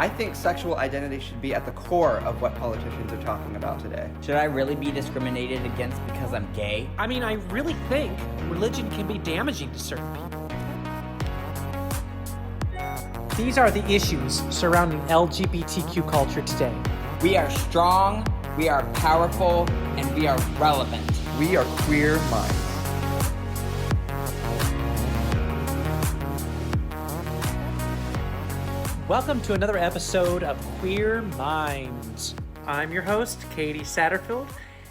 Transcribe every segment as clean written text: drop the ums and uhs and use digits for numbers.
I think sexual identity should be at the core of what politicians are talking about today. Should I really be discriminated against because I'm gay? I mean, I really think religion can be damaging to certain people. These are the issues surrounding LGBTQ culture today. We are strong, we are powerful, and we are relevant. We are queer minds. Welcome to another episode of Queer Minds. I'm your host, Katie Satterfield,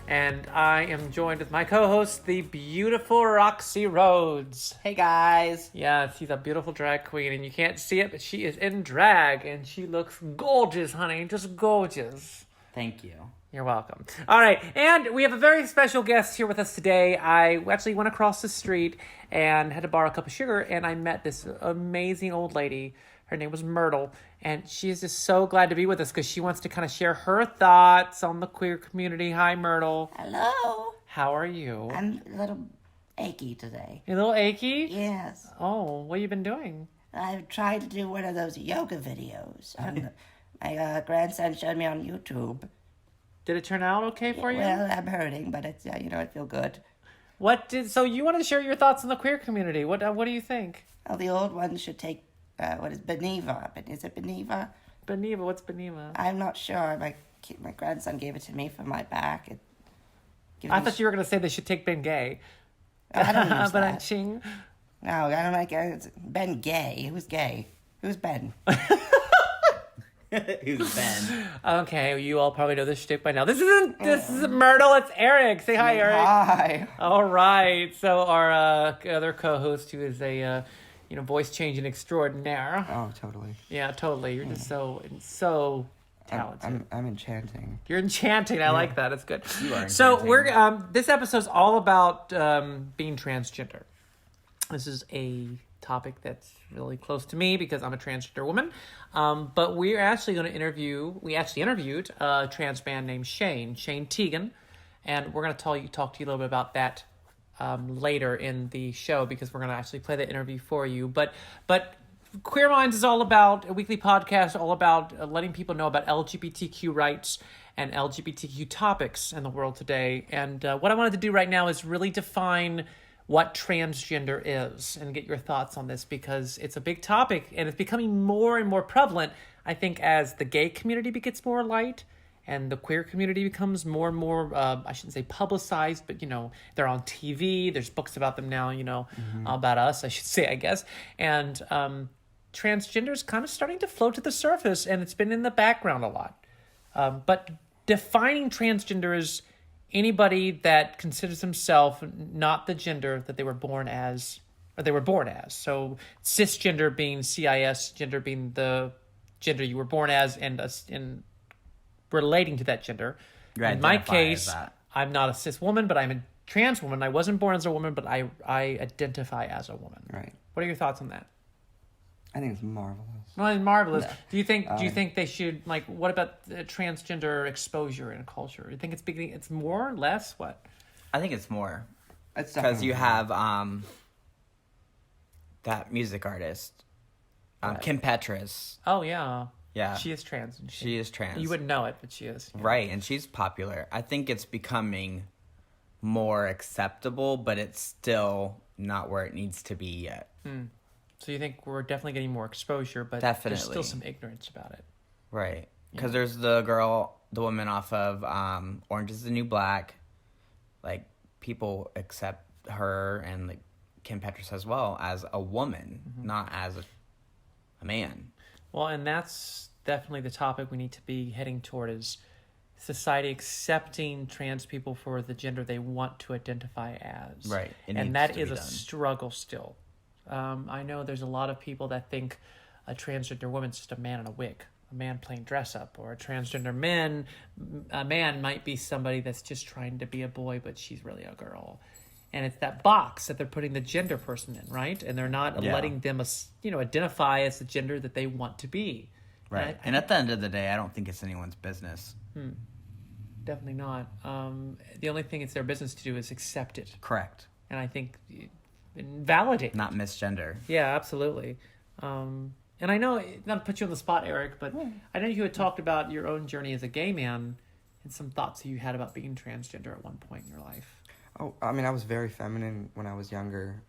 and I am joined with my co-host, the beautiful Roxy Rhodes. Hey guys. Yeah, she's a beautiful drag queen, and you can't see it, but she is in drag, and she looks gorgeous, honey, just gorgeous. Thank you. You're welcome. All right, and we have a very special guest here with us today. I actually went across the street and had to borrow a cup of sugar, and I met this amazing old lady. Her name was Myrtle, and she is just so glad to be with us because she wants to kind of share her thoughts on the queer community. Hi, Myrtle. Hello. How are you? I'm a little achy today. You a little achy? Yes. Oh, what have you been doing? I've tried to do one of those yoga videos. My grandson showed me on YouTube. Did it turn out okay for you? Well, I'm hurting, but it's I feel good. So you wanted to share your thoughts on the queer community. What do you think? Oh, the old ones should take, what is Beneva? Is it Beneva? Beneva, what's Beneva? I'm not sure. My grandson gave it to me for my back. I thought you were going to say they should take Ben Gay. I don't use But that. ching. No, I don't like it. Ben Gay. Who's gay? Who's Ben? Who's Ben? Okay, you all probably know this shtick by now. This isn't Myrtle, it's Eric. Say hi, Eric. Hi. All right. So our other co-host, who is a voice changing extraordinaire. Oh, totally. Yeah, totally. You're just so talented. I'm enchanting. You're enchanting. I like that. It's good. You are So enchanting. we're this episode's all about being transgender. This is a topic that's really close to me because I'm a transgender woman. But we're actually going to interviewed a trans man named Shane Teegan, and we're going to talk to you a little bit about that later in the show because we're going to actually play the interview for you. But Queer Minds is all about a weekly podcast, all about letting people know about LGBTQ rights and LGBTQ topics in the world today. And what I wanted to do right now is really define what transgender is and get your thoughts on this because it's a big topic and it's becoming more and more prevalent, I think, as the gay community gets more light and the queer community becomes more and more, I shouldn't say publicized, but, they're on TV. There's books about them now, about us, I should say, I guess. And transgender is kind of starting to float to the surface and it's been in the background a lot. But defining transgender is anybody that considers himself not the gender that they were born as, or they were born as. So cisgender being CIS, gender being the gender you were born as, and relating to that gender. In my case, I'm not a cis woman, but I'm a trans woman. I wasn't born as a woman, but I identify as a woman. Right. What are your thoughts on that? I think it's marvelous. Well, it's marvelous. No. Do you think they should, what about transgender exposure in culture? Do you think it's more, less, what? I think it's more. It's Because you definitely- have that music artist, Kim Petras. Oh, yeah. Yeah. She is trans. Isn't she? She is trans. You wouldn't know it, but she is. Yeah. Right, and she's popular. I think it's becoming more acceptable, but it's still not where it needs to be yet. So you think we're definitely getting more exposure, but Definitely. there's still some ignorance about it. Right. Because there's the woman off of Orange is the New Black. Like, people accept her and like Kim Petras as well as a woman, not as a man. Well, and that's definitely the topic we need to be heading toward is society accepting trans people for the gender they want to identify as. Right. It And needs that to is be a done. struggle still. I know there's a lot of people that think a transgender woman's just a man in a wig, a man playing dress up, or a transgender a man might be somebody that's just trying to be a boy, but she's really a girl. And it's that box that they're putting the gender person in, right? And they're not letting them, identify as the gender that they want to be. Right. And at the end of the day, I don't think it's anyone's business. Definitely not. The only thing it's their business to do is accept it. Correct. And I think validate. Not misgender. Yeah, absolutely. And I know, not to put you on the spot, Eric, but I know you had talked about your own journey as a gay man and some thoughts you had about being transgender at one point in your life. Oh, I mean, I was very feminine when I was younger.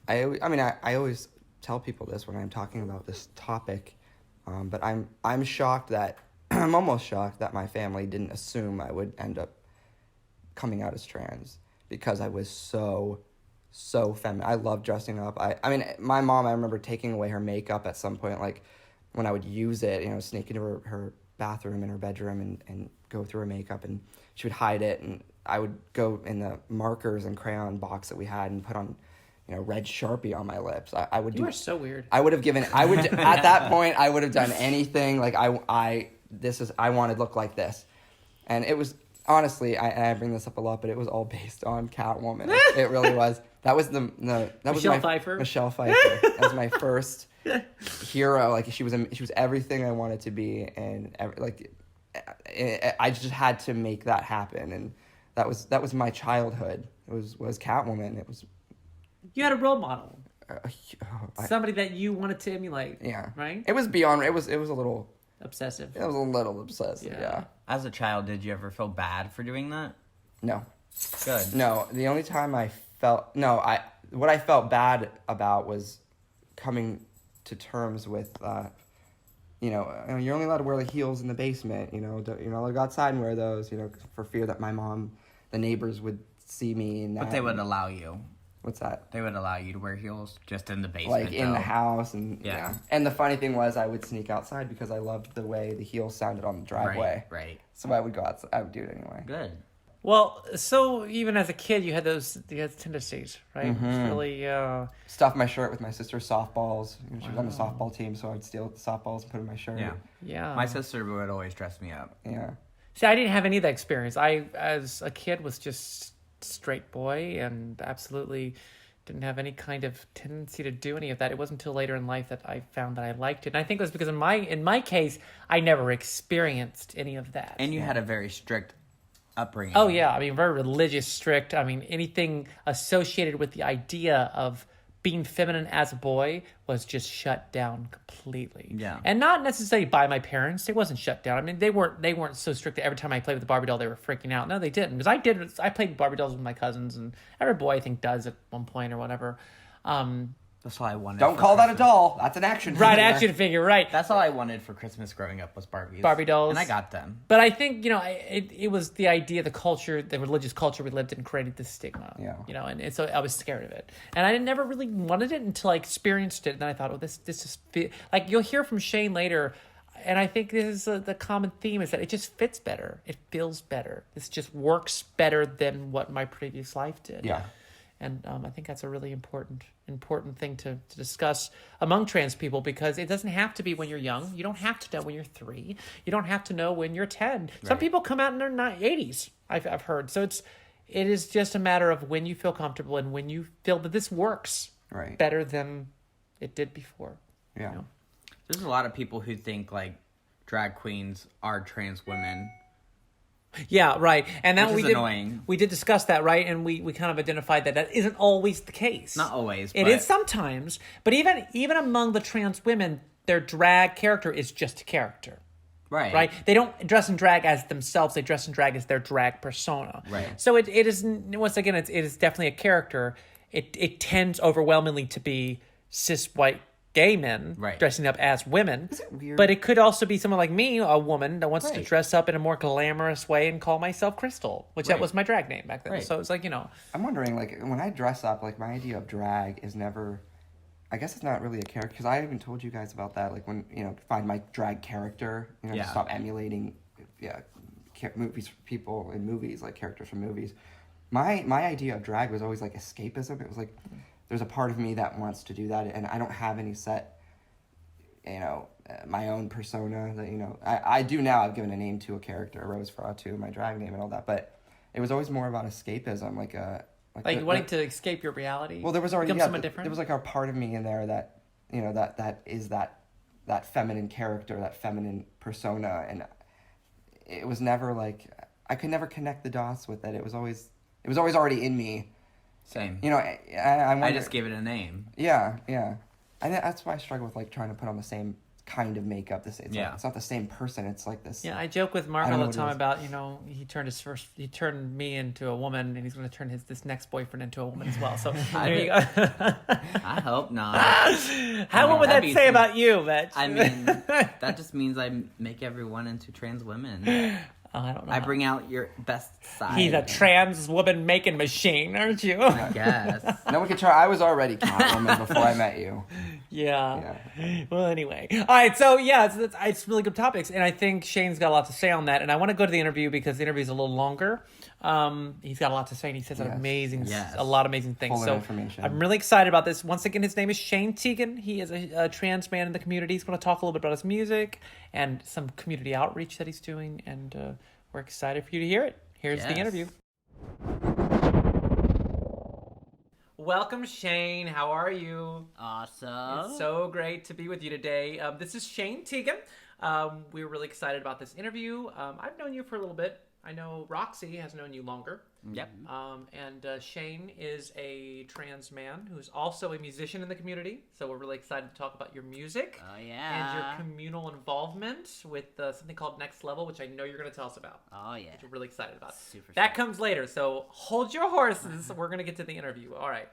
I always tell people this when I'm talking about this topic, but I'm shocked that I'm almost shocked that my family didn't assume I would end up coming out as trans because I was so feminine. I love dressing up. I mean, my mom, I remember taking away her makeup at some point, like when I would use it, sneak into her bathroom in her bedroom and go through her makeup, and she would hide it, and I would go in the markers and crayon box that we had and put on, red Sharpie on my lips. I would. You are so weird. I would have given. I would at that point. I would have done anything. Like I wanted to look like this, and it was honestly. I bring this up a lot, but it was all based on Catwoman. It really was. That was Michelle Pfeiffer. Michelle Pfeiffer. That was my first hero. Like she was everything I wanted to be, and I just had to make that happen, and that was my childhood. It was Catwoman. It was. You had a role model. Somebody that you wanted to emulate. Yeah. Right? It was beyond. It was a little obsessive. It was a little obsessive. Yeah. As a child, did you ever feel bad for doing that? No. Good. No. The only time what I felt bad about was coming to terms with, you're only allowed to wear the heels in the basement. You're not allowed to go outside and wear those. For fear that the neighbors would see me. And But they would allow you. What's that? They would allow you to wear heels just in the basement. Like in the house, and yeah. And the funny thing was, I would sneak outside because I loved the way the heels sounded on the driveway. Right. So I would go outside. I would do it anyway. Good. Well, so even as a kid, you had tendencies, right? Mm-hmm. Really. Stuff my shirt with my sister's softballs. She was on the softball team, so I'd steal the softballs and put in my shirt. Yeah. My sister would always dress me up. Yeah. See, I didn't have any of that experience. I, as a kid, was just straight boy and absolutely didn't have any kind of tendency to do any of that. It wasn't until later in life that I found that I liked it. And I think it was because in my case, I never experienced any of that. And you had a very strict upbringing. Oh, yeah. I mean, very religious, strict. I mean, anything associated with the idea of being feminine as a boy was just shut down completely. Yeah. And not necessarily by my parents. It wasn't shut down. I mean, they weren't so strict that every time I played with the Barbie doll, they were freaking out. No, they didn't. Because I played Barbie dolls with my cousins, and every boy, I think, does at one point or whatever. That's all I wanted. Don't call that a doll. That's an action figure. Right, action figure, right. That's all I wanted for Christmas growing up was Barbies. Barbie dolls. And I got them. But I think, it was the idea, the culture, the religious culture we lived in created this stigma. Yeah. And so I was scared of it. And I never really wanted it until I experienced it. And then I thought, oh, this just like you'll hear from Shane later. And I think this is the common theme is that it just fits better. It feels better. This just works better than what my previous life did. Yeah. And I think that's a really important thing to discuss among trans people, because it doesn't have to be when you're young. You don't have to know when you're 3. You don't have to know when you're 10. Right. Some people come out in their 80s, I've heard. So it is just a matter of when you feel comfortable and when you feel that this works better than it did before. Yeah. There's a lot of people who think like drag queens are trans women. Yeah, right. And that Which is annoying. We did discuss that, right? And we kind of identified that isn't always the case. Not always. It is sometimes. But even among the trans women, their drag character is just a character. Right? They don't dress in drag as themselves. They dress in drag as their drag persona. Right. So it is, once again, it is definitely a character. It tends overwhelmingly to be cis white gay men dressing up as women. Is it weird? But it could also be someone like me, a woman that wants to dress up in a more glamorous way and call myself Crystal, which that was my drag name back then. Right. So it's like, I'm wondering, like, when I dress up, like, my idea of drag is never... I guess it's not really a character, because I even told you guys about that, like, when, find my drag character, stop emulating, people in movies, like, characters from movies. My idea of drag was always, like, escapism. It was, like... There's a part of me that wants to do that, and I don't have any set, my own persona. That I do now. I've given a name to a character, Rose Fratu, my drag name, and all that. But it was always more about escapism, like wanting to escape your reality. Well, there was already someone different. There was like a part of me in there that that is that feminine character, that feminine persona, and it was never like I could never connect the dots with it. It was always already in me. Same. I wonder, I just gave it a name. Yeah. that's why I struggle with like trying to put on the same kind of makeup. It's Yeah. like, it's not the same person. It's like this. Yeah, I joke with Mark I all don't the know what time it is. about, he turned me into a woman, and he's going to turn this next boyfriend into a woman as well. So there you go. I hope not. How would that that'd be say some- about you, Mitch? I mean, that just means I make everyone into trans women. Oh, I don't know. I bring out your best side. He's a trans woman making machine, aren't you? Yes. No one can try. I was already Catwoman before I met you. Yeah. Well, anyway. All right. So, yeah, it's really good topics. And I think Shane's got a lot to say on that. And I want to go to the interview because the interview's a little longer. He's got a lot to say, and he says a lot of amazing things. Full of So information. I'm really excited about this. Once again, his name is Shane Teegan. He is a trans man in the community. He's going to talk a little bit about his music and some community outreach that he's doing. And we're excited for you to hear it. Here's the Yes. interview. Welcome, Shane. How are you? Awesome. It's so great to be with you today. This is Shane Teegan. We're really excited about this interview. I've known you for a little bit. I know Roxy has known you longer. Yep. And Shane is a trans man who's also a musician in the community. So we're really excited to talk about your music Oh and yeah. your communal involvement with something called Next Level, which I know you're going to tell us about. Oh yeah. Which we're really excited about. Super. That stoked. comes later. So hold your horses. We're going to get to the interview. All right.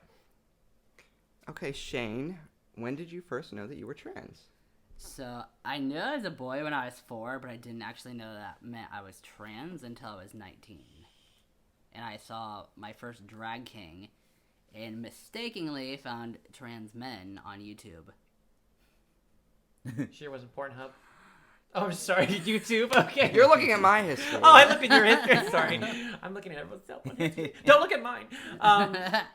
Okay, Shane, when did you first know that you were trans? So I knew I was a boy when I was 4, but I didn't actually know that meant I was trans until I was 19. And I saw my first drag king and mistakenly found trans men on YouTube. Sure wasn't Pornhub. Oh, I'm sorry. YouTube? Okay. You're looking at my history. Oh, I looked at your history. Sorry. I'm looking at everyone's cell phone history. Don't look at mine.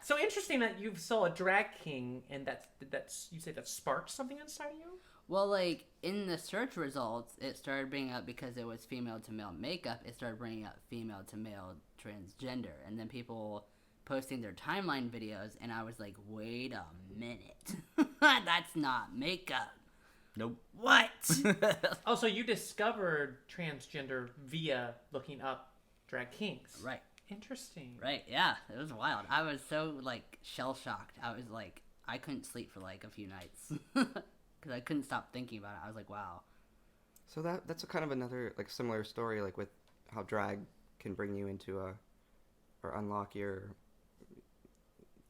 So interesting that you saw a drag king and that's you say that sparked something inside of you? Well, like, in the search results, it started bringing up, because it was female to male makeup, it started bringing up female to male transgender. And then people posting their timeline videos, and I was like, wait a minute. That's not makeup. Nope. What? Oh, so you discovered transgender via looking up drag kings. Right. Interesting. Right, yeah. It was wild. I was so, like, shell-shocked. I was like, I couldn't sleep for, like, a few nights. Because I couldn't stop thinking about it. I was like, wow. So that's a kind of another like similar story, like with how drag can bring you into or unlock your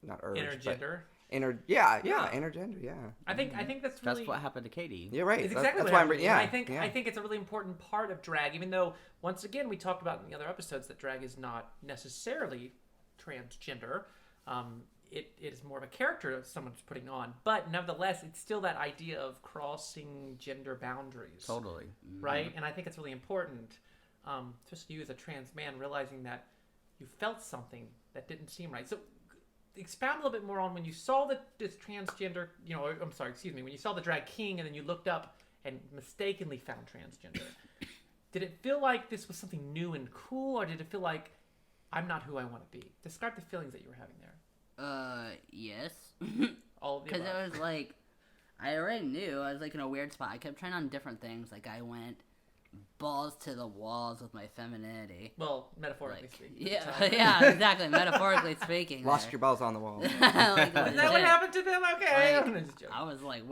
not urge, Intergender. Intergender, yeah. I think that's really That's what happened to Katie. You're right. It's That- exactly that's what why I'm happened. yeah. And I think it's a really important part of drag, even though once again we talked about in the other episodes that drag is not necessarily transgender. It is more of a character that someone's putting on, but nevertheless, it's still that idea of crossing gender boundaries. Totally. Right? And I think it's really important, just you as a trans man realizing that you felt something that didn't seem right. So expound a little bit more on when you saw this transgender, when you saw the drag king and then you looked up and mistakenly found transgender. Did it feel like this was something new and cool, or did it feel like I'm not who I want to be? Describe the feelings that you were having there. Yes. All of the Because above. it was like, I already knew. I was like in a weird spot. I kept trying on different things. Like, I went balls to the walls with my femininity. Well, metaphorically Like, speaking. yeah, yeah, exactly. Metaphorically speaking. Lost there. your balls on the wall. Like, Is that what legit. happened to them? Okay. Like, I'm just joking. I was like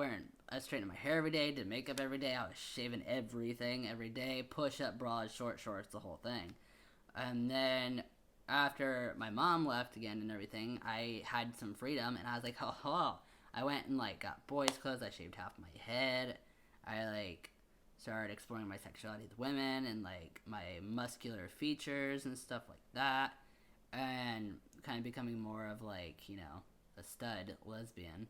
I was straightening my hair every day, did makeup every day. I was shaving everything every day, push up bras, short shorts, the whole thing. And then after my mom left again and everything, I had some freedom, and I was like, oh, hello. I went and like got boys' clothes. I shaved half my head. I like started exploring my sexuality with women and like my muscular features and stuff like that, and kind of becoming more of like, you know, a stud lesbian.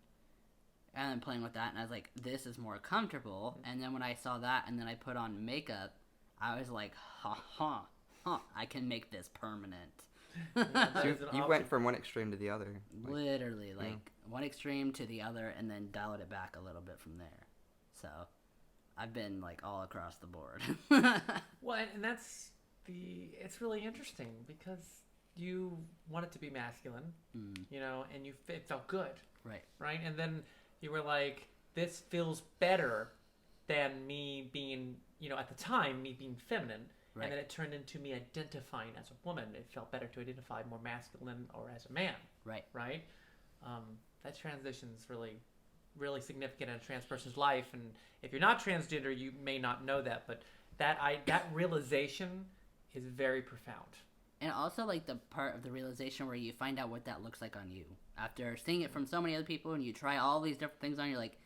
And then playing with that, and I was like, this is more comfortable. And then when I saw that, and then I put on makeup, I was like, I can make this permanent. That You, is an you option. went from one extreme to the other. Like, Literally, like, one extreme to the other, and then dialed it back a little bit from there. So, I've been, like, all across the board. Well, and it's really interesting because you wanted to be masculine, you know, and it felt good, Right. right? And then you were like, this feels better than me being, you know, at the time, me being feminine. Right. And then it turned into me identifying as a woman. It felt better to identify more masculine or as a man, Right. right? That transition is really, really significant in a trans person's life. And if you're not transgender, you may not know that, but that realization is very profound. And also, like, the part of the realization where you find out what that looks like on you. After seeing it from so many other people and you try all these different things on, you're like,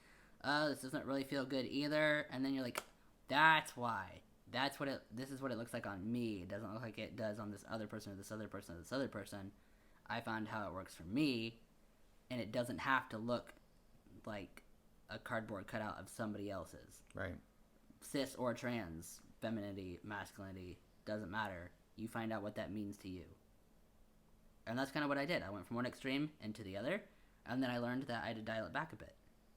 oh, this doesn't really feel good either. And then you're like, that's why. This is what it looks like on me. It doesn't look like it does on this other person or this other person or this other person. I found how it works for me, and it doesn't have to look like a cardboard cutout of somebody else's. Right. Cis or trans, femininity, masculinity, doesn't matter. You find out what that means to you. And that's kind of what I did. I went from one extreme into the other, and then I learned that I had to dial it back a bit.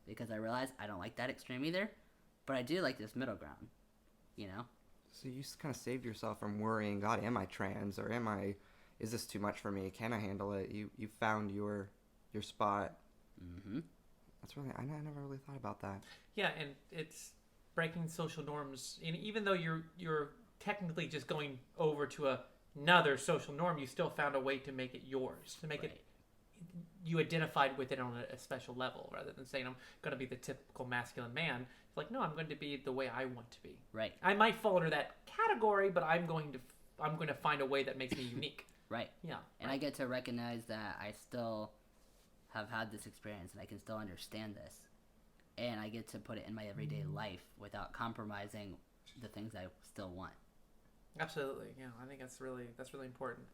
Because I realized I don't like that extreme either, but I do like this middle ground, you know? So you kind of saved yourself from worrying, God, am I trans, or is this too much for me? Can I handle it? You found your spot. Mm-hmm. That's really, I never really thought about that. Yeah, and it's breaking social norms. And even though you're technically just going over to another social norm, you still found a way to make it yours, to make it, you identified with it on a special level, rather than saying I'm going to be the typical masculine man. It's like, no, I'm going to be the way I want to be. Right. I might fall under that category, but I'm going to find a way that makes me unique. Right. Yeah. And I get to recognize that I still have had this experience and I can still understand this. And I get to put it in my everyday life without compromising the things I still want. Absolutely. Yeah, I think that's really important.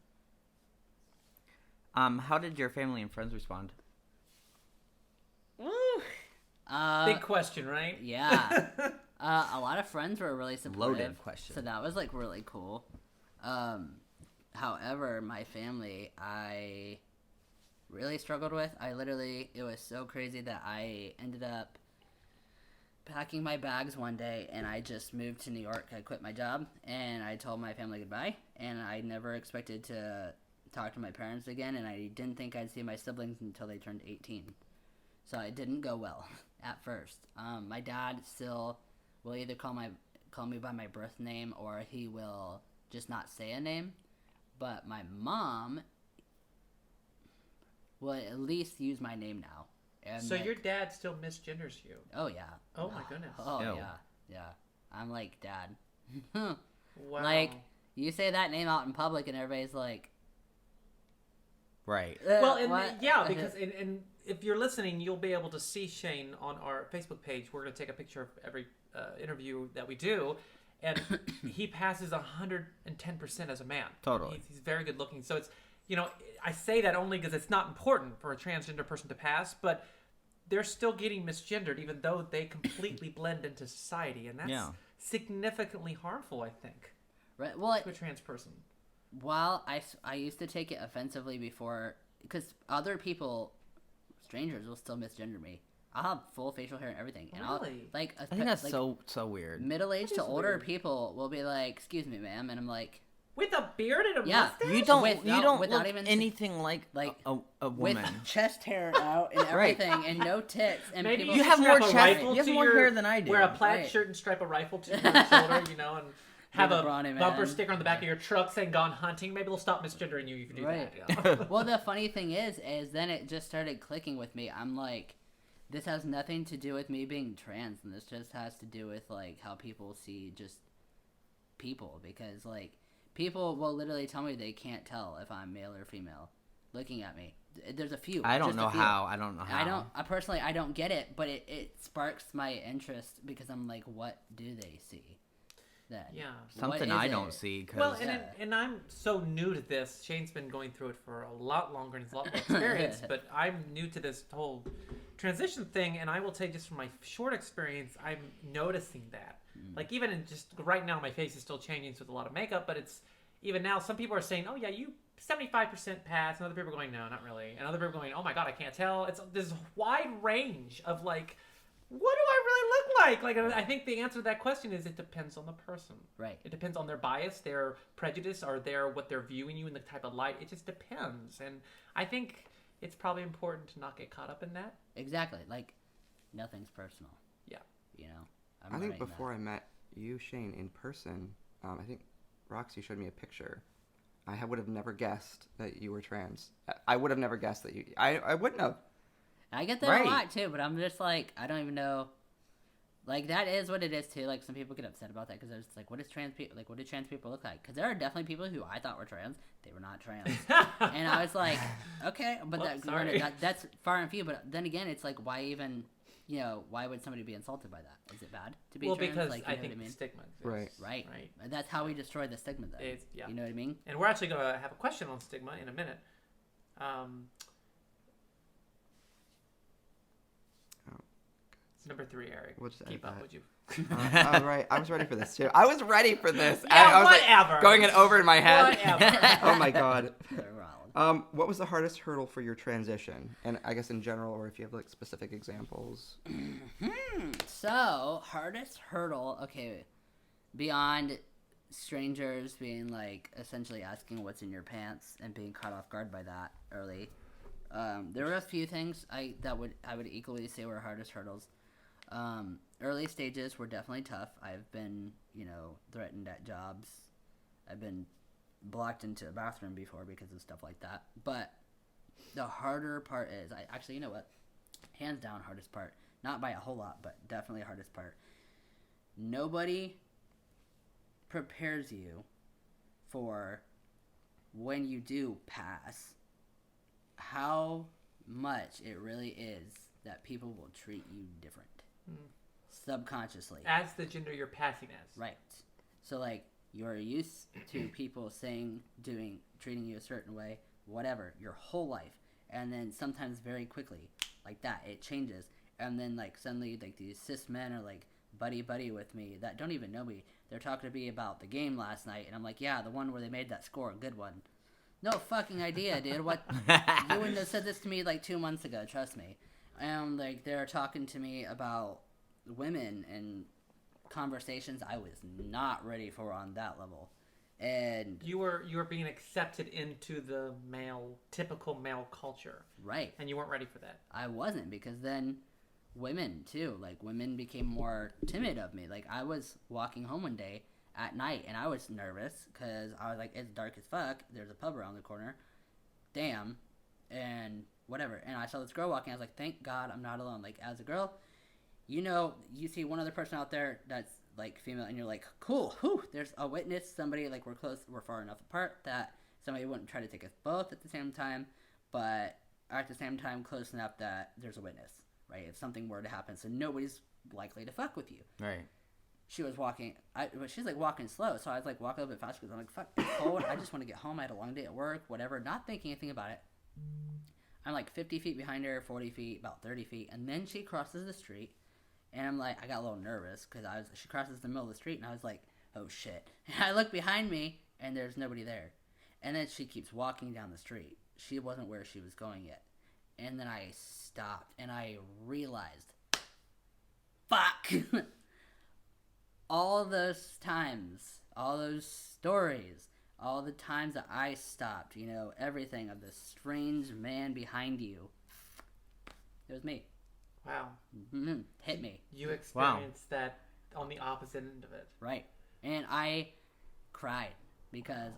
How did your family and friends respond? Big question, right? Yeah. A lot of friends were really supportive. Loaded question. So that was like really cool. However, my family, I really struggled with. It was so crazy that I ended up packing my bags one day and I just moved to New York. I quit my job and I told my family goodbye, and I never expected to talk to my parents again, and I didn't think I'd see my siblings until they turned 18. So it didn't go well at first. My dad still will either call me by my birth name, or he will just not say a name. But my mom will at least use my name now. And So your dad still misgenders you? Oh yeah. Oh my goodness. Oh Ew. yeah. I'm like, Dad. Wow. Like, you say that name out in public and everybody's like, Right. Well, and what?" yeah, because and if you're listening, you'll be able to see Shane on our Facebook page. We're going to take a picture of every interview that we do, and he passes 110% as a man. Totally. He's very good looking. So it's, I say that only because it's not important for a transgender person to pass, but they're still getting misgendered, even though they completely blend into society, and that's significantly harmful, I think, right. Well, to a trans person. while I used to take it offensively before, because other people, strangers, will still misgender me. I'll have full facial hair and everything, and Really? I'll I think that's so weird. middle-aged to That is older weird. people will be like, "Excuse me, ma'am," and I'm like, With a beard and a Yeah, mustache? You don't without look even- anything like a with woman. chest hair out and everything, and no tits, and Maybe people. you You have should more strap a chest- rifle you have to more your- hair than I do. Wear a plaid Right. shirt and strap a rifle to your shoulder, and have the a brawny bumper man. sticker on the back of your truck saying "Gone hunting." Maybe they'll stop misgendering you if you do Right. that. Yeah. Well, the funny thing is then it just started clicking with me. I'm like, this has nothing to do with me being trans, and this just has to do with like how people see just people, because like people will literally tell me they can't tell if I'm male or female looking at me. There's a few. I don't just a know few. how. I don't know how. I don't get it, but it sparks my interest, because I'm like, what do they see? Then Yeah. Something What I is don't it? see. Cause Well, Yeah. and I'm so new to this. Shane's been going through it for a lot longer and has a lot more experience, but I'm new to this whole transition thing, and I will tell you just from my short experience, I'm noticing that. Like, even in just right now, my face is still changing with a lot of makeup, but it's even now, some people are saying, oh yeah, you 75% pass, and other people are going, no, not really, and other people are going, oh my god, I can't tell. It's this wide range of like, what do I really look like? Like, I think the answer to that question is it depends on the person. Right. It depends on their bias, their prejudice, or what they're viewing you in the type of light. It just depends, and I think it's probably important to not get caught up in that. Exactly. Like, nothing's personal. Yeah. You know. I think before I met you, Shane, in person, I think Roxy showed me a picture. I would have never guessed that you were trans. I would have never guessed that you. I wouldn't have. And I get that a lot too, but I'm just like, I don't even know. Like, that is what it is too. Like, some people get upset about that because they're just like, what do trans people look like? Because there are definitely people who I thought were trans. They were not trans. And I was like, okay, but that's far and few. But then again, it's like, why even, why would somebody be insulted by that? Is it bad to be trans? Because like, I think the stigma exists. Right. Right. And that's how we destroy the stigma then. Yeah. You know what I mean? And we're actually going to have a question on stigma in a minute. Number 3, Eric. We'll just Keep edit up, that. would you? All right. I was ready for this too. I was ready for this. Yeah, I was whatever. like going it over in my head. Whatever. Oh my god. They're wrong. What was the hardest hurdle for your transition? And I guess in general, or if you have like specific examples. So, hardest hurdle, okay, beyond strangers being like essentially asking what's in your pants and being caught off guard by that early. There were a few things I would equally say were hardest hurdles. Early stages were definitely tough. I've been, threatened at jobs. I've been blocked into a bathroom before because of stuff like that. But the harder part is, you know what? Hands down, hardest part. Not by a whole lot, but definitely hardest part. Nobody prepares you for when you do pass, how much it really is that people will treat you different. Subconsciously. As the gender you're passing as. Right. So, like, you're used to people treating you a certain way, whatever, your whole life. And then sometimes very quickly, like that, it changes. And then, like, suddenly, like, these cis men are, like, buddy with me that don't even know me. They're talking to me about the game last night. And I'm like, yeah, the one where they made that score, a good one. No fucking idea, dude. What? You wouldn't have said this to me, like, 2 months ago, trust me. And, like, they're talking to me about women and conversations I was not ready for on that level. And you were being accepted into the typical male culture. Right. And you weren't ready for that. I wasn't, because then women too, like, women became more timid of me. Like, I was walking home one day at night and I was nervous because I was like, it's dark as fuck, there's a pub around the corner, damn, and whatever. And I saw this girl walking. I was like, thank God I'm not alone. Like, as a girl, you see one other person out there that's like female, and you're like, cool, whew, there's a witness, somebody, like, we're far enough apart that somebody wouldn't try to take us both at the same time, but at the same time close enough that there's a witness, right? If something were to happen, so nobody's likely to fuck with you. Right. She was walking, she's like walking slow, so I was like walking a little bit faster because I'm like, fuck, it's cold, I just want to get home, I had a long day at work, whatever, not thinking anything about it. I'm like 50 feet behind her, 40 feet, about 30 feet, and then she crosses the street. And I'm like, I got a little nervous because she crosses the middle of the street, and I was like, oh shit. And I look behind me, and there's nobody there. And then she keeps walking down the street. She wasn't where she was going yet. And then I stopped, and I realized, fuck! All those times, all those stories, all the times that I stopped, everything of this strange man behind you, it was me. Wow. Mm-hmm. Hit me. You experienced that on the opposite end of it. Right. And I cried because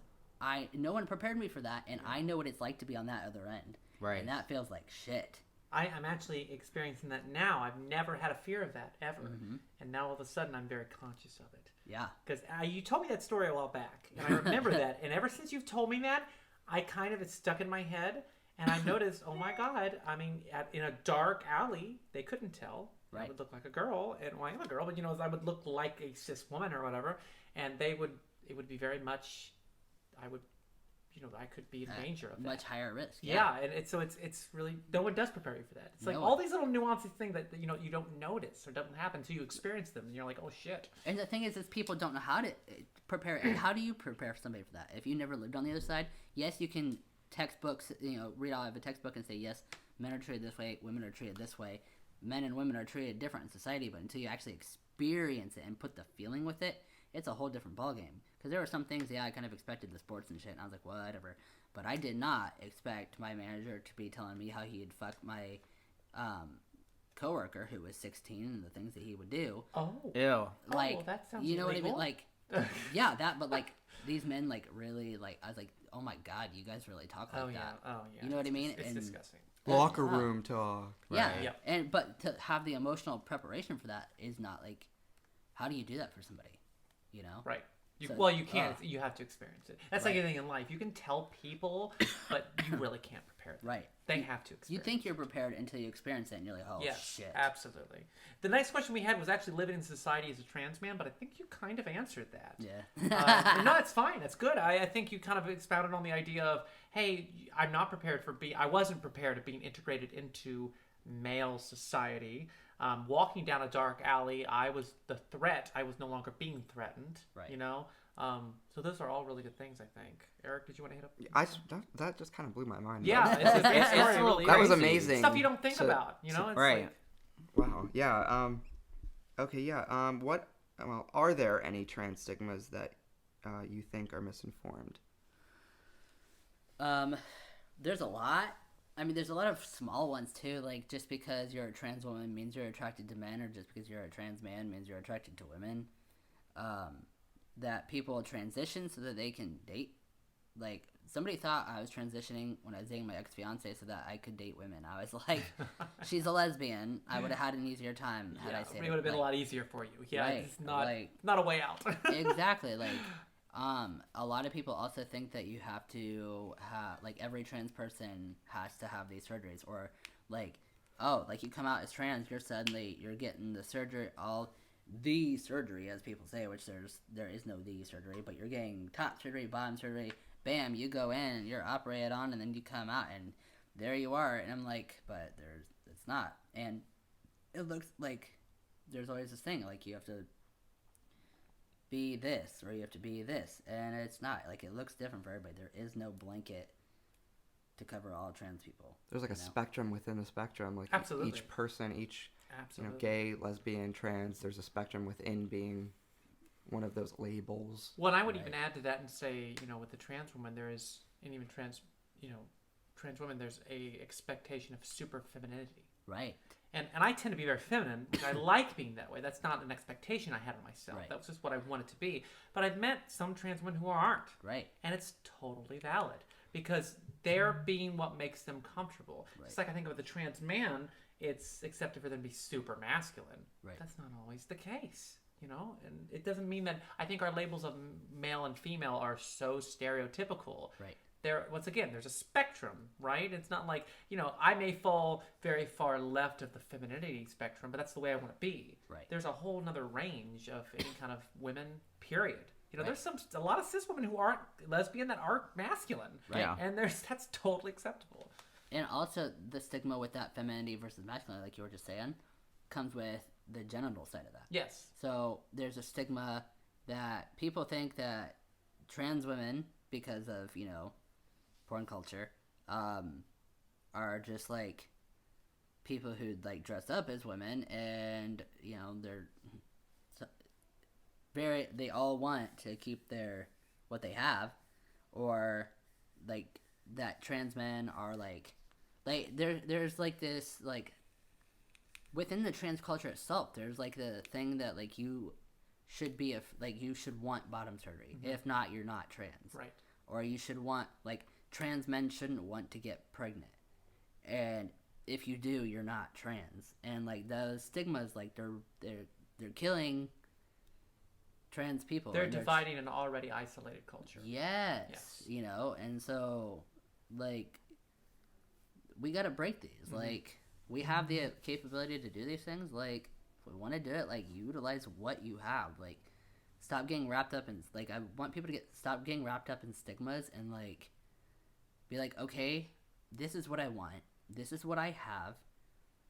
no one prepared me for that, and I know what it's like to be on that other end. Right. And that feels like shit. I'm actually experiencing that now. I've never had a fear of that, ever. Mm-hmm. And now all of a sudden I'm very conscious of it. Yeah. Because you told me that story a while back, and I remember that. And ever since you've told me that, it's stuck in my head. And I noticed, oh my God, I mean, in a dark alley, they couldn't tell. Right. I would look like a girl, and I am a girl, but I would look like a cis woman or whatever, and it would be very much, I could be in danger of that. Much higher risk. Yeah, and it's really, no one does prepare you for that. It's like all these little nuances things that, you don't notice or doesn't happen until you experience them, and you're like, oh shit. And the thing is people don't know how to prepare. How do you prepare somebody for that? If you never lived on the other side, yes, you can textbooks, read out of a textbook and say, yes, men are treated this way, women are treated this way, men and women are treated different in society, but until you actually experience it and put the feeling with it, it's a whole different ballgame. Because there were some things, I kind of expected the sports and shit, and I was like, whatever. But I did not expect my manager to be telling me how he'd fuck my coworker who was 16 and the things that he would do. Oh. Ew. Like, that sounds you know illegal. what I mean? Like, yeah, that, but like, these men, like, really, like, I was like, oh my God, you guys really talk like that. Oh, yeah. You know what I mean? It's and disgusting. Locker room talk. Yeah, Right. Yep. but to have the emotional preparation for that is not like, how do you do that for somebody? You know? Right. So- Well, you can't. You have to experience it. That's like Right. anything in life. You can tell people, but you really can't prepare them. Right. They have to experience. You think you're prepared until you experience it, and you're like, oh Yes, shit. absolutely. The next question we had was actually living in society as a trans man, but I think you kind of answered that. Yeah. No, it's fine. It's good. I think you kind of expounded on the idea of, hey, I wasn't prepared of being integrated into male society. Walking down a dark alley, I was the threat. I was no longer being threatened. Right. You know? So those are all really good things, I think. Eric, did you want to hit up? That just kind of blew my mind. Yeah, it's It's really that was crazy. amazing. Stuff you don't think So- about, you know? It's right. like, Wow. Yeah. Okay. Yeah. What? Well, are there any trans stigmas that you think are misinformed? There's a lot. I mean, there's a lot of small ones too. Like, just because you're a trans woman means you're attracted to men, or just because you're a trans man means you're attracted to women. That people transition so that they can date. Like, somebody thought I was transitioning when I was dating my ex-fiance so that I could date women. I was like, she's a lesbian. I would have had an easier time had I said it would have been a lot easier for you. Yeah, Right, it's not like- not a way out. Exactly. Like, a lot of people also think that you have to have, like, every trans person has to have these surgeries, or like, oh, like, you come out as trans, you're getting the surgery, the surgery, as people say, which there is no the surgery, but you're getting top surgery, bottom surgery. Bam, you go in, you're operated on, and then you come out, and there you are. And I'm like, but it's not. And it looks like there's always this thing, like, you have to be this, or you have to be this, and it's not. Like, it looks different for everybody. There is no blanket to cover all trans people. There's like a you know? spectrum within the spectrum. Like Absolutely. each person, Absolutely. gay, lesbian, trans. There's a spectrum within being one of those labels. Well, and I would Right. even add to that and say, with the trans woman, there is, and even trans women, there's a expectation of super femininity. Right. And I tend to be very feminine, which I like being that way. That's not an expectation I had of myself. Right. That was just what I wanted to be. But I've met some trans women who aren't. Right. And it's totally valid because they're being what makes them comfortable. Right. It's like I think with the trans man, it's accepted for them to be super masculine. Right. That's not always the case, and it doesn't mean that I think our labels of male and female are so stereotypical. Right. Once again, there's a spectrum, right? It's not like, I may fall very far left of the femininity spectrum, but that's the way I want to be. Right. There's a whole nother range of any kind of women, period. Right. There's a lot of cis women who aren't lesbian that aren't masculine. Right. Yeah. And that's totally acceptable. And also, the stigma with that femininity versus masculinity, like you were just saying, comes with the genital side of that. Yes. So there's a stigma that people think that trans women, because of, porn culture, are just like people who like dress up as women, and they're they all want to keep what they have, or like that trans men are like there's like this, like, within the trans culture itself, there's like the thing that like you should be you should want bottom surgery. Mm-hmm. If not, you're not trans. Right. Or you should want, like, trans men shouldn't want to get pregnant. And if you do, you're not trans. And like those stigmas, like they're killing trans people. They're and dividing an already isolated culture. Yes, Yes. and so, like, we gotta break these. Mm-hmm. Like, we have the capability to do these things. Like, if we want to do it, like, utilize what you have. Like, stop getting wrapped up in, like, I want people to stop getting wrapped up in stigmas and, like, be like, okay, this is what I want. This is what I have.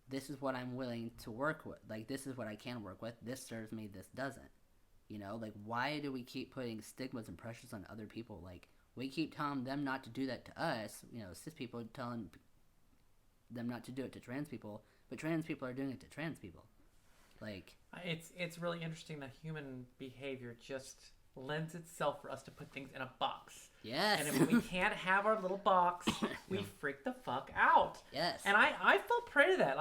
This is what I'm willing to work with. Like, this is what I can work with. This serves me. This doesn't. Like, why do we keep putting stigmas and pressures on other people? Like, we keep telling them not to do that to us. Cis people telling them not to do it to trans people, but trans people are doing it to trans people. Like, It's really interesting that human behavior just lends itself for us to put things in a box. yes. And if we can't have our little box, we freak the fuck out. Yes. And I fell prey to that.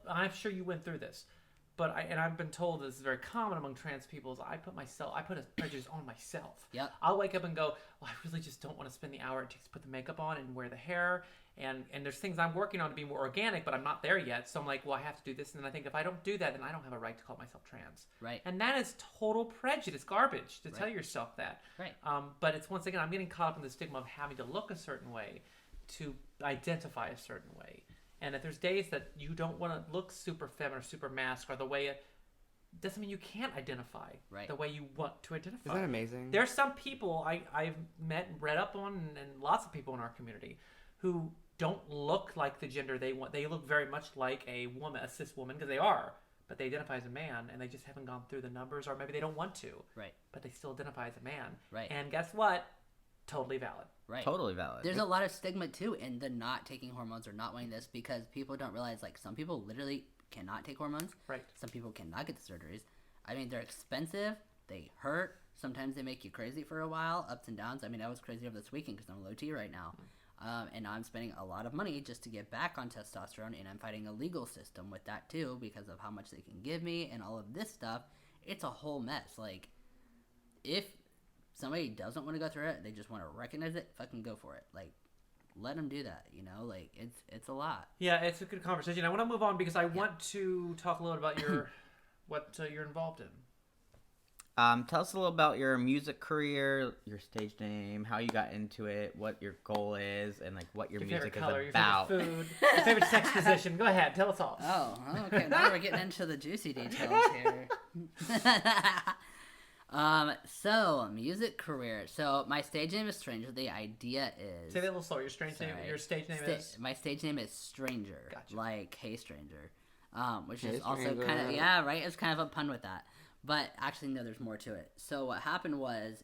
I'm sure you went through this. I've been told this is very common among trans people, is I put a prejudice on myself. Yep. I'll wake up and go, well, I really just don't want to spend the hour it takes to put the makeup on and wear the hair. And there's things I'm working on to be more organic, but I'm not there yet. So I'm like, well, I have to do this. And then I think if I don't do that, then I don't have a right to call myself trans. Right. And that is total prejudice, garbage, to tell yourself that. Right. But it's, once again, I'm getting caught up in the stigma of having to look a certain way to identify a certain way. And if there's days that you don't want to look super feminine or super masc or the way it doesn't mean you can't identify the way you want to identify. Isn't that amazing? There's some people I've met and read up on, and lots of people in our community who don't look like the gender they want. They look very much like a woman, a cis woman, because they are, but they identify as a man, and they just haven't gone through the numbers, or maybe they don't want to. Right. But they still identify as a man. Right. And guess what? Totally valid. Right. Totally valid. There's a lot of stigma too in the not taking hormones or not wanting this, because people don't realize, like, some people literally cannot take hormones. Right. Some people cannot get the surgeries. I mean, they're expensive. They hurt. Sometimes they make you crazy for a while, ups and downs. I mean, I was crazy over this weekend because I'm low T right now. And now I'm spending a lot of money just to get back on testosterone, and I'm fighting a legal system with that too because of how much they can give me and all of this stuff. It's a whole mess. Like, if somebody doesn't want to go through it, they just want to recognize it, fucking go for it. Like, let them do that, you know? Like, it's a lot. Yeah, it's a good conversation. I want to move on because I want to talk a little about your what you're involved in. Tell us a little about your music career, your stage name, how you got into it, what your goal is, and like what your music favorite color, is about. your favorite food, your favorite sex position. Go ahead, tell us all. Oh, okay. Now we're getting into the juicy details here. So music career. So my stage name is Stranger. The idea is, Say that a little slower. Your stage name is. My stage name is Stranger. Gotcha. Like Hey Stranger. Which Hey is also Stranger. kind of, yeah, right. It's kind of a pun with that. But actually, no, there's more to it. So what happened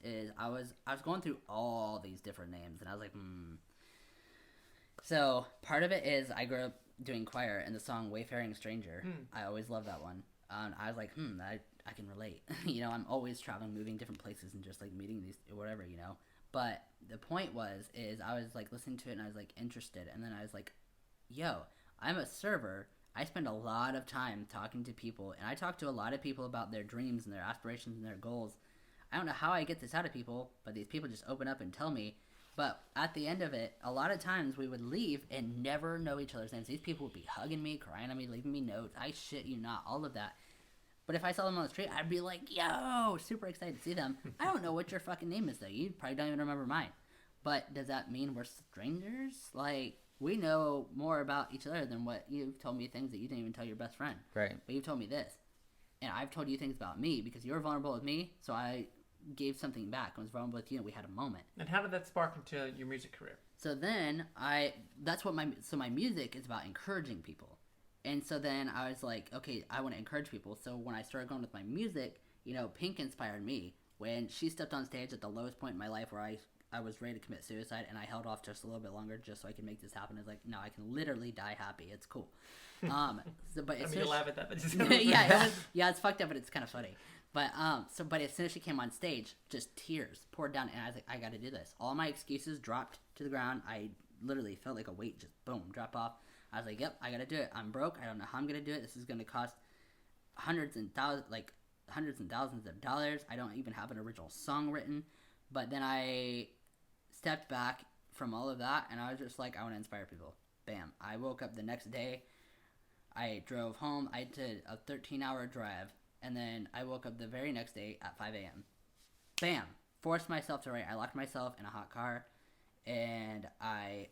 is I was going through all these different names, and I was like, So part of it is I grew up doing choir, and the song Wayfaring Stranger. I always loved that one. I was like, I can relate. You know, I'm always traveling, moving different places, and just like meeting these, whatever, you know. But the point is I was like listening to it, and I was like interested, and then I was like, yo, I'm a server. I spend a lot of time talking to people, and I talk to a lot of people about their dreams and their aspirations and their goals. I don't know how I get this out of people, but these people just open up and tell me. But at the end of it, a lot of times we would leave and never know each other's names. These people would be hugging me, crying on me, leaving me notes. I shit you not, all of that. But if I saw them on the street, I'd be like, yo, super excited to see them. I don't know what your fucking name is, though. You probably don't even remember mine. But does that mean we're strangers? Like, we know more about each other than what you've told me, things that you didn't even tell your best friend. Right. But you've told me this. And I've told you things about me because you were vulnerable with me, so I gave something back. I was vulnerable with you, and we had a moment. And how did that spark into your music career? So then my music is about encouraging people. And so then I was like, okay, I want to encourage people. So when I started going with my music, you know, Pink inspired me. When she stepped on stage at the lowest point in my life where I was ready to commit suicide, and I held off just a little bit longer just so I could make this happen. I was like, no, I can literally die happy. It's cool. But I mean, you laugh at that, but just yeah, it's fucked up, but it's kind of funny. But but as soon as she came on stage, just tears poured down, and I was like, I got to do this. All my excuses dropped to the ground. I literally felt like a weight just boom drop off. I was like, yep, I got to do it. I'm broke. I don't know how I'm gonna do it. This is gonna cost hundreds and thousands of dollars. I don't even have an original song written. But then I stepped back from all of that, and I was just like, I want to inspire people. Bam. I woke up the next day. I drove home. I did a 13-hour drive, and then I woke up the very next day at 5 a.m. Bam. Forced myself to write. I locked myself in a hot car, and I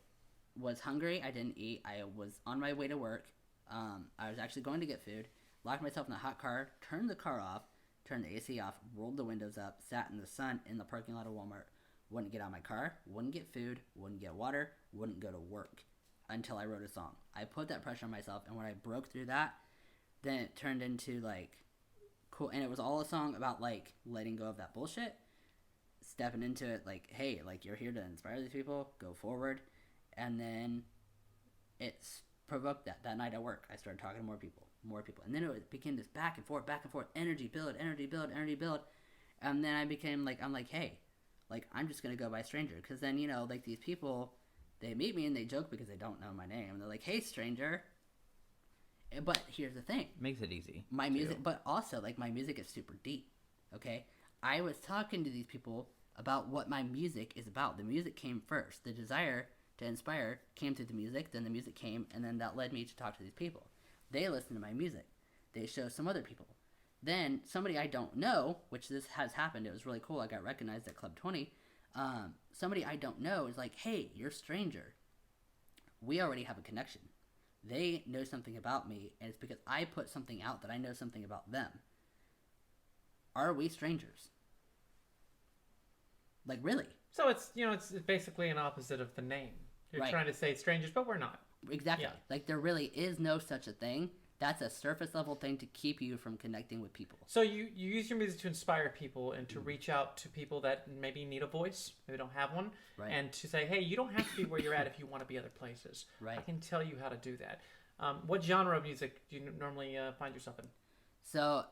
was hungry. I didn't eat. I was on my way to work. I was actually going to get food. Locked myself in a hot car, turned the car off, turned the AC off, rolled the windows up, sat in the sun in the parking lot of Walmart, wouldn't get out of my car, wouldn't get food, wouldn't get water, wouldn't go to work until I wrote a song. I put that pressure on myself, and when I broke through that, then it turned into, like, cool, and it was all a song about, like, letting go of that bullshit, stepping into it, like, hey, like, you're here to inspire these people, go forward, and then it's provoked that night at work. I started talking to more people, and then it became this back and forth, energy build, and then I became, like, I'm like, hey, like, I'm just gonna go by Stranger, because then, you know, like, these people, they meet me and they joke because they don't know my name, and they're like, hey, Stranger, But here's the thing. Makes it easy. My music, but also, like, my music is super deep, okay? I was talking to these people about what my music is about. The music came first. The desire to inspire came through the music, then the music came, and then that led me to talk to these people. They listen to my music. They show some other people. Then somebody I don't know, which this has happened, it was really cool, I got recognized at Club 20, somebody I don't know is like, hey, you're a stranger. We already have a connection. They know something about me, and it's because I put something out that I know something about them. Are we strangers? Like, really? So it's it's basically an opposite of the name. You're Right. trying to say strangers, but we're not. Exactly. Yeah. Like, there really is no such a thing. That's a surface level thing to keep you from connecting with people. So you use your music to inspire people and to reach out to people that maybe need a voice, maybe don't have one, Right. and to say, hey, you don't have to be where you're at if you want to be other places. Right. I can tell you how to do that. What genre of music do you normally find yourself in? So,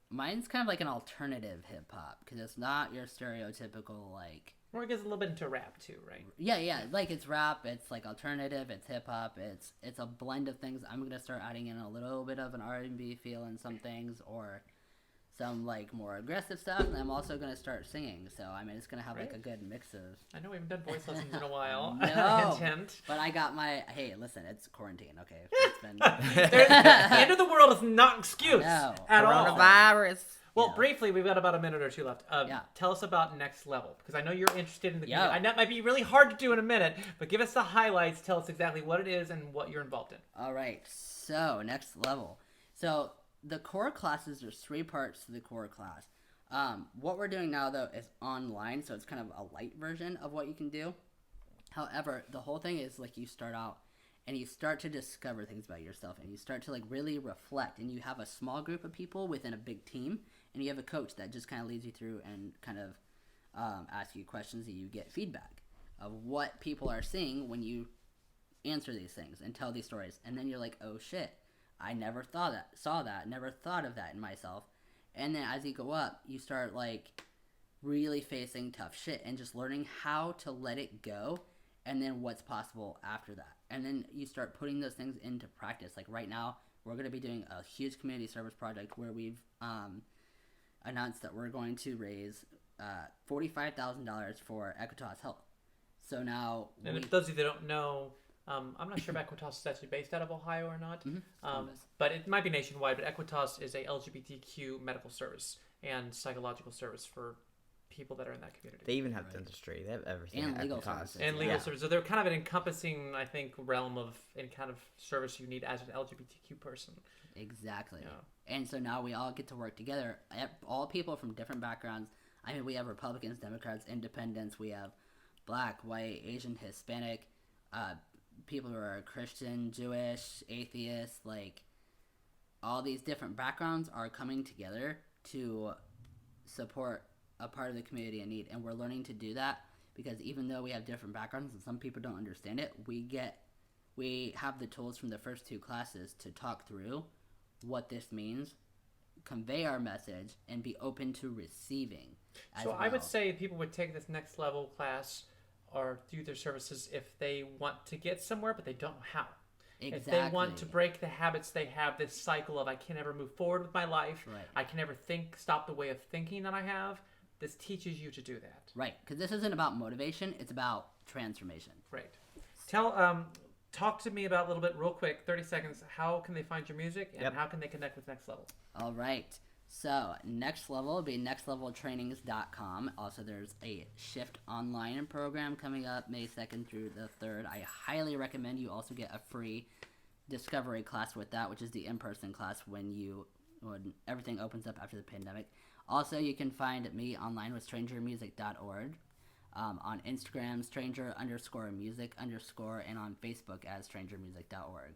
mine's kind of like an alternative hip hop, because it's not your stereotypical, like, Or it gets a little bit into rap too, right? yeah, like, it's rap, it's like alternative, it's hip hop, it's a blend of things. I'm gonna start adding in a little bit of an R&B feel in some things, or some, like, more aggressive stuff, and I'm also gonna start singing. So, I mean, it's gonna have like a good mix of. I know we haven't done voice lessons in a while. No. Intent. But I got my. Hey, listen, it's quarantine. Okay, it's been. The end of the world is not an excuse No. at all. Coronavirus. Well, Yeah. briefly, we've got about a minute or two left. Yeah. Tell us about Next Level, because I know you're interested in the Yeah. I know it might be really hard to do in a minute, but give us the highlights. Tell us exactly what it is and what you're involved in. All right, so next level. So the core classes, there's 3 parts to the core class. What we're doing now, though, is online, so it's kind of a light version of what you can do. However, the whole thing is, like, you start out and you start to discover things about yourself, and you start to, like, really reflect, and you have a small group of people within a big team, and you have a coach that just kind of leads you through and kind of ask you questions, and you get feedback of what people are seeing when you answer these things and tell these stories. And then you're like, oh shit, I never saw that, never thought of that in myself. And then as you go up, you start, like, really facing tough shit and just learning how to let it go, and then what's possible after that. And then you start putting those things into practice. Like, right now, we're going to be doing a huge community service project where we've announced that we're going to raise $45,000 for Equitas Health. So now, And if those of you that don't know, I'm not sure if Equitas is actually based out of Ohio or not, Columbus. but it might be nationwide. But Equitas is a LGBTQ medical service and psychological service for people that are in that community. They even have dentistry. They have everything. And at legal Equitas. services. And legal Yeah. services. So they're kind of an encompassing, I think, realm of any kind of service you need as an LGBTQ person. Exactly. Yeah. And so now we all get to work together. All people from different backgrounds. I mean, we have Republicans, Democrats, Independents. We have Black, White, Asian, Hispanic, people who are Christian, Jewish, atheist. Like, all these different backgrounds are coming together to support a part of the community in need. And we're learning to do that because even though we have different backgrounds and some people don't understand it, we have the tools from the first 2 classes to talk through what this means, convey our message, and be open to receiving. So I would say people would take this Next Level class or do their services if they want to get somewhere, but they don't know how. If they want to break the habits they have, this cycle of I can never move forward with my life, Right. I can never stop the way of thinking that I have, this teaches you to do that. Right, because this isn't about motivation, it's about transformation. Great. Talk to me about a little bit, real quick, 30 seconds, how can they find your music and how can they connect with Next Level? All right. So, Next Level will be nextleveltrainings.com. Also, there's a Shift online program coming up May 2nd through the 3rd. I highly recommend you also get a free discovery class with that, which is the in-person class when everything opens up after the pandemic. Also, you can find me online with strangermusic.org. On Instagram, stranger_music_, and on Facebook as strangermusic.org.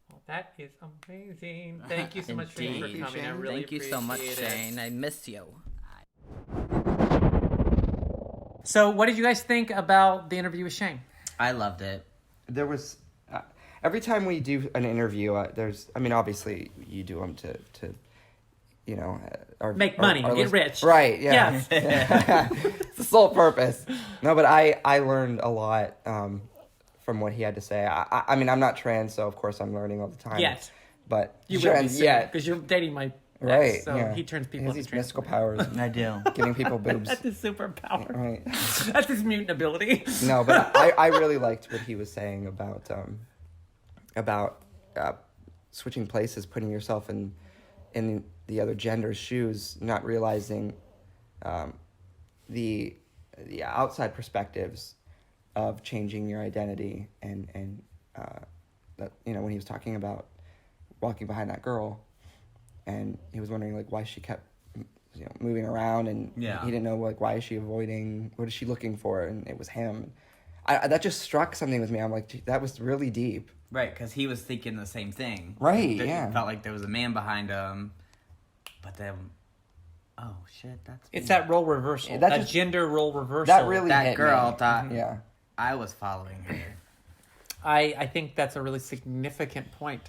Well, that is amazing. Thank you so much for Indeed. coming. I Shane. really Thank you so much, appreciate it. Shane. I miss you. So, what did you guys think about the interview with Shane? I loved it. There was every time we do an interview, obviously you do them to Make money, get rich. Right? Yeah. Yes. It's the sole purpose. No, but I learned a lot from what he had to say. I mean, I'm not trans, so of course I'm learning all the time. Yes. But You sure, would be and- soon, because you're dating my right. ex, so yeah. he turns He people has into these mystical trans powers, I do. giving people boobs. That's his superpower. Right. That's his mutant ability. No, but I really liked what he was saying about switching places, putting yourself in the other gender's shoes, not realizing the outside perspectives of changing your identity, and that, you know, when he was talking about walking behind that girl, and he was wondering like why she kept, you know, moving around, and Yeah. he didn't know like why is she avoiding, what is she looking for, and it was him. That just struck something with me. I'm like, gee, that was really deep. Right, because he was thinking the same thing. Right, It yeah. felt like there was a man behind him, but then, oh shit, It's that role reversal. That That just- gender role reversal. That really that hit girl me. thought Yeah. I was following her. I think that's a really significant point.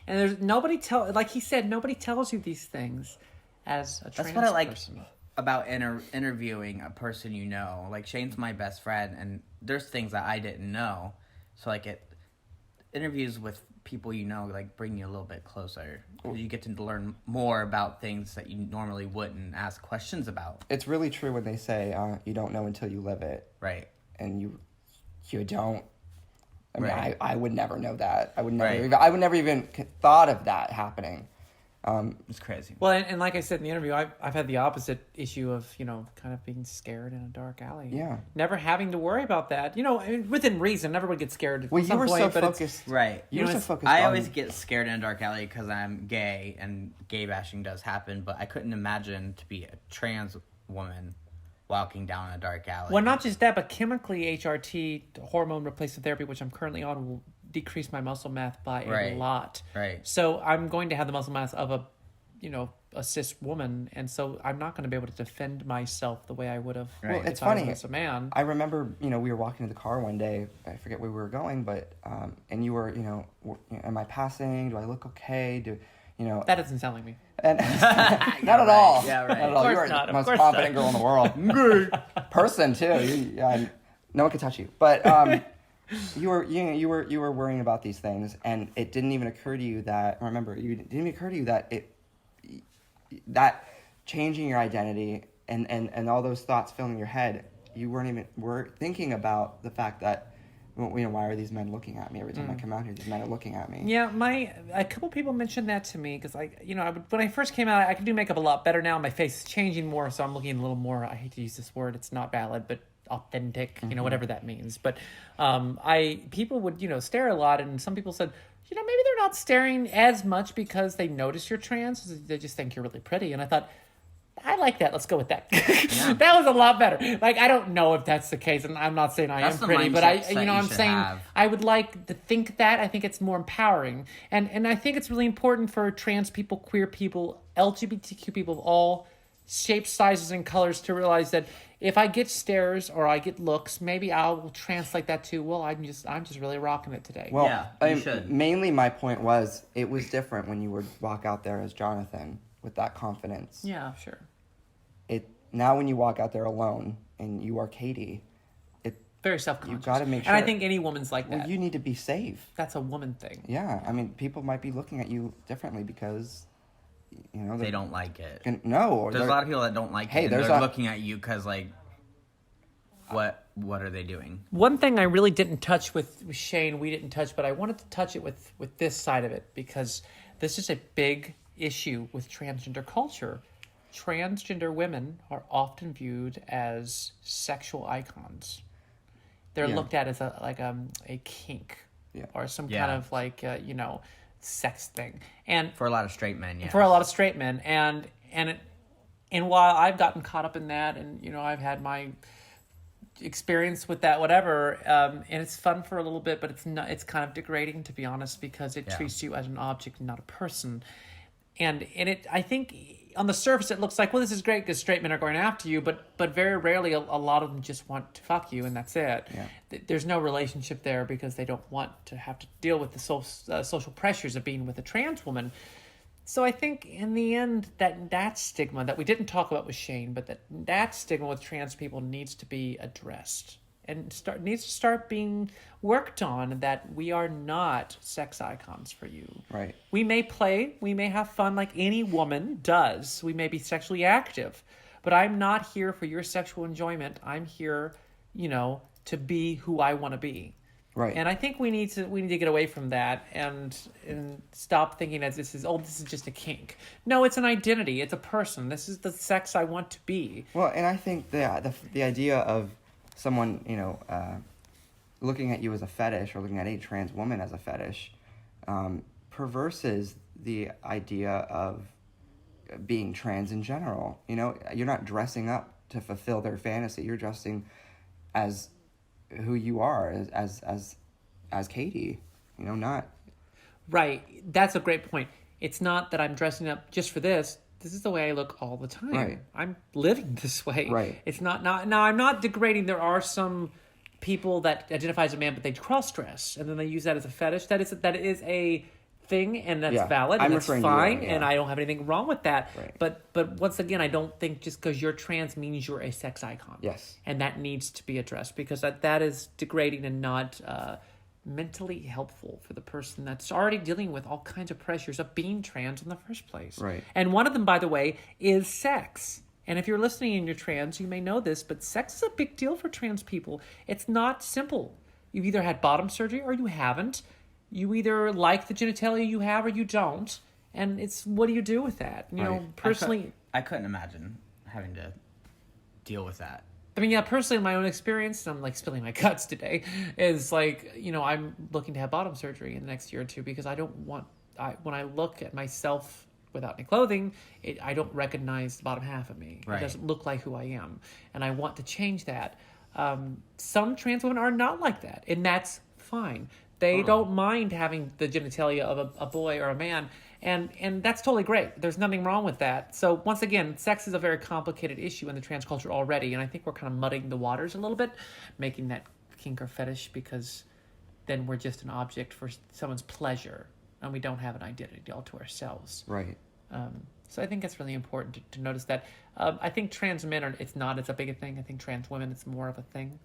And there's nobody like he said, nobody tells you these things as a trans That's what I like person. about interviewing a person you know. Like Shane's my best friend, and there's things that I didn't know. So like interviews with people you know like bring you a little bit closer. You get to learn more about things that you normally wouldn't ask questions about. It's really true when they say you don't know until you live it, Right. and you don't. I mean, Right. I would never know that. I would never. Right. Even, I would never even thought of that happening. It's crazy. Well, and like I said in the interview, I've had the opposite issue of, you know, kind of being scared in a dark alley. Yeah. Never having to worry about that. You know, within reason, everyone gets scared at Well, you some were point, so but it's- focused. Right. You were so it's- focused. I on, always get scared in a dark alley because I'm gay and gay bashing does happen, but I couldn't imagine to be a trans woman walking down a dark alley. Well, not just that, but chemically, HRT, hormone replacement therapy, which I'm currently on, will decrease my muscle mass by a Right. lot. Right. So I'm going to have the muscle mass of a cis woman, and so I'm not going to be able to defend myself the way I would have Well, if it's I funny. was a man. I remember, you know, we were walking to the car one day. I forget where we were going, but and you were, you know, am I passing? Do I look okay? Do you know? That doesn't sound like me. And not at right. all. Yeah, right. Not at all. Of You course are not. the Of most course confident not. girl in the world. Person too. No one can touch you. But you were worrying about these things, and it didn't even occur to you that. Remember, you didn't even occur to you that changing your identity and all those thoughts filling your head, you were thinking about the fact that, you know, why are these men looking at me every time I come out here? These men are looking at me. Yeah, a couple people mentioned that to me because when I first came out, I could do makeup a lot better now. My face is changing more, so I'm looking a little more. I hate to use this word; it's not valid, but authentic. You know, whatever that means. But people would stare a lot, and some people said, maybe they're not staring as much because they notice you're trans. They just think you're really pretty, and I thought, I like that. Let's go with that. That was a lot better. Like, I don't know if that's the case, and I'm not saying That's am the pretty, but mindset that I'm you should saying have. I would like to think that. I think it's more empowering, and I think it's really important for trans people, queer people, LGBTQ people of all shapes, sizes, and colors to realize that if I get stares or I get looks, maybe I will translate that to, well, I'm just really rocking it today. Well, Yeah, you should. Mainly my point was it was different when you would walk out there as Jonathan with that confidence. Yeah, sure. Now when you walk out there alone and you are Katie, Very self-conscious. You've gotta make And I sure- think any woman's like that. well, you need to be safe. That's a woman thing. Yeah, I mean, people might be looking at you differently because, They don't like it. No, or There's a they're- lot of people that don't like Hey, it. And there's they're a- looking at you because, like, what are they doing? One thing I really didn't touch with Shane, we didn't touch, but I wanted to touch it with this side of it because this is a big issue with transgender culture. Transgender women are often viewed as sexual icons. They're Yeah. looked at as a kink Yeah. or some Yeah. kind of sex thing. And For a lot of straight men, yeah. for a lot of straight men, and while I've gotten caught up in that, and I've had my experience with that, whatever, and it's fun for a little bit, but it's kind of degrading, to be honest, because it treats you as an object and not a person. And I think on the surface it looks like, well, this is great because straight men are going after you, but very rarely a lot of them just want to fuck you, and that's it. Yeah. There's no relationship there because they don't want to have to deal with the social pressures of being with a trans woman. So I think in the end that stigma that we didn't talk about with Shane, but that stigma with trans people needs to be addressed. and needs to start being worked on, that we are not sex icons for you. Right. We may have fun like any woman does. We may be sexually active, but I'm not here for your sexual enjoyment. I'm here, to be who I want to be. Right. And I think we need to get away from that and stop thinking that this is just a kink. No, it's an identity. It's a person. This is the sex I want to be. Well, and I think the idea of someone, looking at you as a fetish or looking at a trans woman as a fetish, perverses the idea of being trans in general. You're not dressing up to fulfill their fantasy. You're dressing as who you are, as Katie. Not Right. That's a great point. It's not that I'm dressing up just for this. This is the way I look all the time. Right. I'm living this way. Right. It's not now I'm not degrading. There are some people that identify as a man, but they cross-dress, and then they use that as a fetish. That is a thing, and that's valid, and that's fine, and I don't have anything wrong with that. Right. But once again, I don't think just because you're trans means you're a sex icon. Yes. And that needs to be addressed, because that is degrading and not mentally helpful for the person that's already dealing with all kinds of pressures of being trans in the first place. Right. And one of them, by the way, is sex. And if you're listening and you're trans, you may know this, but sex is a big deal for trans people. It's not simple. You've either had bottom surgery or you haven't. You either like the genitalia you have or you don't. And it's, what do you do with that? Personally... I couldn't imagine having to deal with that. I mean, personally, in my own experience, and I'm like spilling my guts today, is like, I'm looking to have bottom surgery in the next year or two, because I don't want, when I look at myself without any clothing, I don't recognize the bottom half of me. Right. It doesn't look like who I am. And I want to change that. Some trans women are not like that, and that's fine. They don't mind having the genitalia of a boy or a man, and that's totally great. There's nothing wrong with that. So once again, sex is a very complicated issue in the trans culture already, and I think we're kind of muddying the waters a little bit, making that kink or fetish, because then we're just an object for someone's pleasure, and we don't have an identity all to ourselves. Right. So I think it's really important to notice that. I think trans men it's not as a big a thing. I think trans women, it's more of a thing.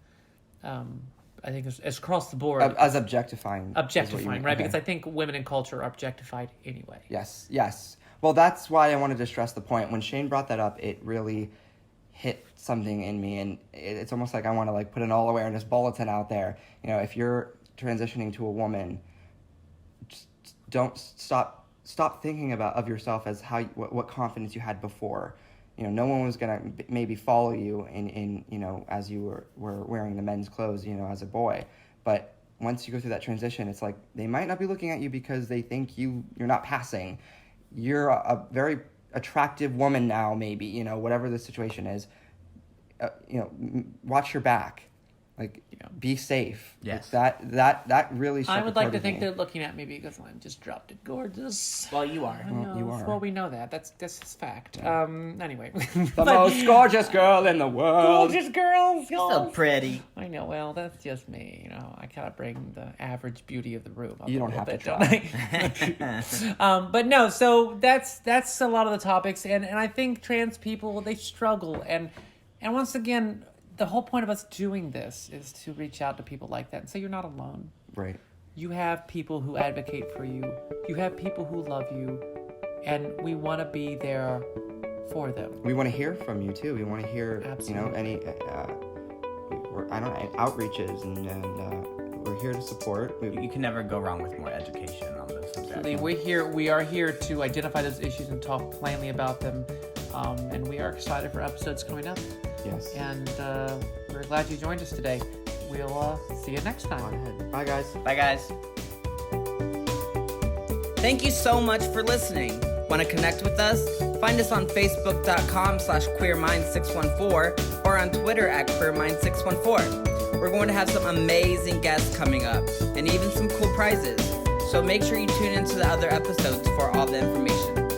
I think it's across the board. As objectifying. Objectifying, right? Okay. Because I think women in culture are objectified anyway. Yes. Well, that's why I wanted to stress the point. When Shane brought that up, it really hit something in me, and it's almost like I want to put an all-awareness bulletin out there. If you're transitioning to a woman, just don't stop thinking of yourself as what confidence you had before. No one was gonna maybe follow you in as you were wearing the men's clothes, as a boy. But once you go through that transition, it's like they might not be looking at you because they think you're not passing. You're a very attractive woman now, maybe, whatever the situation is. Watch your back. Be safe. Yes. That really. I would like to think they're looking at me because I'm just dropped dead gorgeous. Well, you are. You are. Well, we know that. That's fact. Anyway. The most gorgeous girl in the world. Gorgeous girls. So pretty. I know. Well, that's just me. I kind of bring the average beauty of the room up. You don't have to try. But no. So that's a lot of the topics, and I think trans people, they struggle, and once again, the whole point of us doing this is to reach out to people like that and say you're not alone. Right. You have people who advocate for you. You have people who love you, and we want to be there for them. We want to hear from you too. We want to hear, Absolutely. Any outreaches, and we're here to support. You can never go wrong with more education on this subject. We are here to identify those issues and talk plainly about them, and we are excited for episodes coming up. Yes. And we're glad you joined us today. We'll see you next time. Bye, guys. Bye, guys. Thank you so much for listening. Want to connect with us? Find us on Facebook.com/QueerMind614 or on Twitter @QueerMind614. We're going to have some amazing guests coming up and even some cool prizes. So make sure you tune into the other episodes for all the information.